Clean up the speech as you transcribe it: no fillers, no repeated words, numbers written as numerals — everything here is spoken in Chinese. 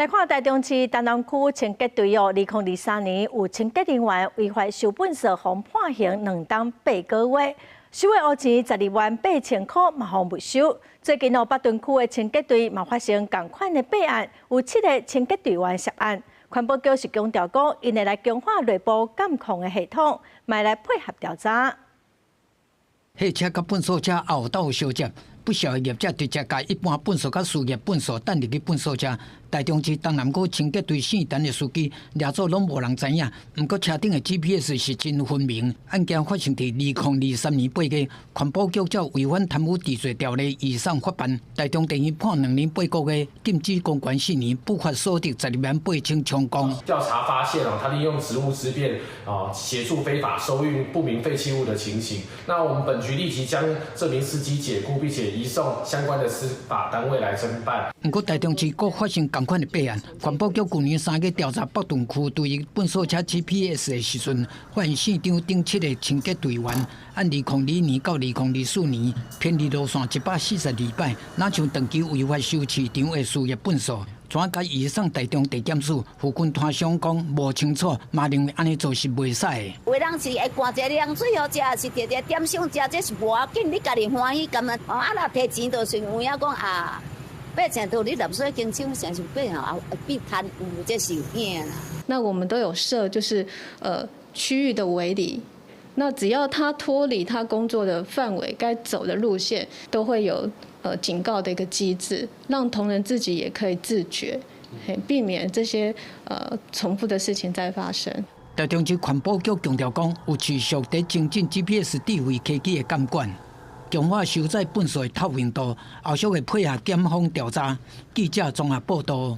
来看台中市丹南区清洁队2023年有清洁人员违法收垃圾，互判刑2档8个月，收的乌钱12.8万块，嘛互没收。最近北屯区的清洁队嘛发生同款的弊案，有7个清洁队员涉案。环保局是强调讲，因会来强化内部监控的系统，嘛来配合调查。货车甲粪扫车后斗相接，不少业者直接甲一般粪扫甲事业粪扫等入去粪扫车。台中市东南区清洁队姓陈的司机，掠走拢无人知影。毋过车顶的 GPS 是真分明。案件发生伫2023年8月，环保局照违反贪污治罪条例移送法办。台中地院判2年8个月，禁止公权4年，不法所得12.8充公。调查发现他利用职务之便协助非法收运不明废弃物的情形。那我们本局立即将这名司机解雇，并且移送相关的司法单位来侦办。不过台中市阁发生同款的弊案，环保局去年3月调查北屯区对于粪扫车 GPS 的时阵，发现现场顶7个清洁队员，按2002年到2024年偏离路线142摆，哪像长期违法收市场的事业粪扫。怎甲移送台中地检署？附近摊商讲无清楚，嘛认为安尼做是袂使的。有人是会灌一个凉水好食，是直接点上食，这是无要紧，你家己欢喜干嘛？若摕钱就是有影讲8千多你纳税经手成是8比贪污，这是有影啦。那我们都有设就是区域的围篱，那只要他脱离他工作的范围，该走的路线都会有警告的一个机制，让同仁自己也可以自觉，避免这些重复的事情再发生。台中市环保局强调讲，有持续在精进 GPS 智慧科技的监管。强化收载粪扫的透明度，后续会配合检方调查。记者综合报道。